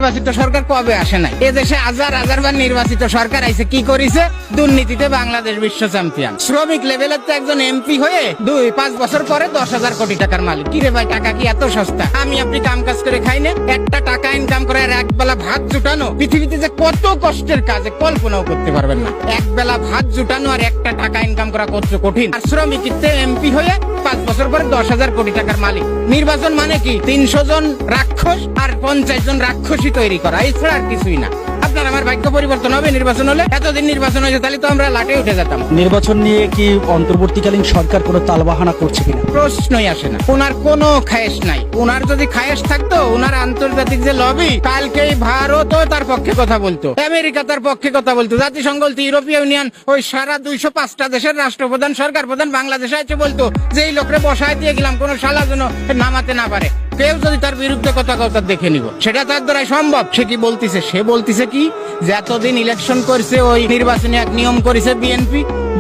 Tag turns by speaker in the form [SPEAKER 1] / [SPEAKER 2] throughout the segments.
[SPEAKER 1] নির্বাচিত সরকার কবে আসে নাই? এদেশে হাজার হাজার বার নির্বাচিত সরকার আইছে, কি করেছে? দুর্নীতিতে বাংলাদেশ বিশ্ব চ্যাম্পিয়ন। শ্রমিক লেভেলের তো একজন এমপি হয়ে 2-5 বছর পরে 10,000 কোটি টাকার মালিক। কি রে ভাই, টাকা কি এত সস্তা? আমি আপনি কাম কাজ করে খাই না? একটা টাকা ইনকাম করে আর এক বেলা ভাত জুটানো পৃথিবীতে যে কত কষ্টের কাজ, কল্পনাও করতে পারবেন না। এক বেলা ভাত জুটানো আর একটা টাকা ইনকাম করা কত কঠিন। আর শ্রমিকতে এমপি হয়ে 5 বছর পরে 10,000 কোটি টাকার মালিক। নির্বাচন মানে কি? 300 জন রাক্ষস আর 50 জন রাক্ষসী তৈরি করা, এছাড়া আর কিছুই না। আপনার আমার ভাগ্য পরিবর্তন হবে নির্বাচন হলে? এতদিন নির্বাচন হয়েছে, তাহলে তো আমরা লাটে উঠে যেতাম।
[SPEAKER 2] নির্বাচন নিয়ে কি অন্তর্বর্তীকালীন সরকার কোনো তালবাহানা করছে কিনা?
[SPEAKER 1] প্রশ্নই আসে না। ওনার কোনো খায়েশ নাই। ওনার যদি খায়েশ থাকতো, ওনার আন্তর্জাতিক যে লবি, কালকেই ভারতও তার পক্ষে কথা বলতো, আমেরিকা তার পক্ষে কথা বলতো, জাতিসংঘ বলতো, ইউরোপীয় ইউনিয়ন, ওই সারা 205টা দেশের রাষ্ট্রপ্রধান, সরকার প্রধান বাংলাদেশে আছে বলতো যে এই লোকরে বসায় দিয়ে গেলাম, কোন শালা যেন নামাতে না পারে। কেউ যদি তার বিরুদ্ধে কথা দেখে নিব, সেটা তার দ্বারাই সম্ভব। সে কি বলতিছে? সে বলতিছে কি, যে এতদিন ইলেকশন করছে, ওই নির্বাচনী এক নিয়ম করেছে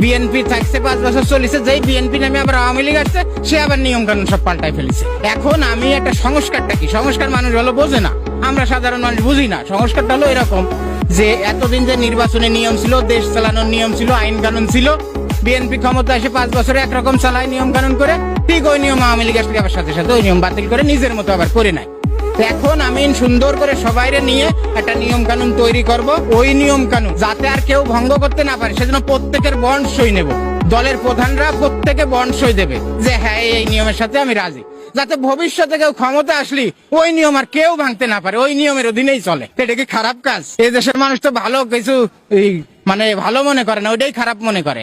[SPEAKER 1] বিএনপি থাকছে 5 বছর চলেছে, যেই বিএনপি নামে আবার আওয়ামী লীগ আসছে, সে আবার নিয়ম কানুন সব পাল্টাই ফেলেছে। এখন আমি একটা সংস্কারটা কি, সংস্কার মানুষ হলো বোঝে না, আমরা সাধারণ মানুষ বুঝি না। সংস্কারটা হলো এরকম যে এতদিন যে নির্বাচনী নিয়ম ছিল, দেশ চালানোর নিয়ম ছিল, আইন কানুন ছিল, বিএনপি ক্ষমতা এসে 5 বছরে একরকম চালায় নিয়ম কানুন করে, ঠিক ওই নিয়ম আওয়ামী লীগ আসলে আবার সাথে সাথে ওই নিয়ম বাতিল করে নিজের মতো আবার করে নেয়। এখন আমি সুন্দর করে সবাইরে নিয়ে একটা নিয়ম কানুন তৈরি করব, ওই নিয়ম কানুন যাতে আর কেউ ভঙ্গ করতে না পারে, সেজন্য প্রত্যেকের বন্ড সই নেব। দলের প্রধানরা প্রত্যেকে বন্ড সই দেবে যে হ্যাঁ এই নিয়মের সাথে আমি রাজি, যাতে ভবিষ্যতে কেউ ক্ষমতা আসলি ওই নিয়ম আর কেউ ভাঙতে না পারে, ওই নিয়মের অধীনেই চলে। এটা কি খারাপ কাজ? এই দেশের মানুষ তো ভালো কিছু মানে ভালো মনে করে না, ওইটাই খারাপ মনে করে।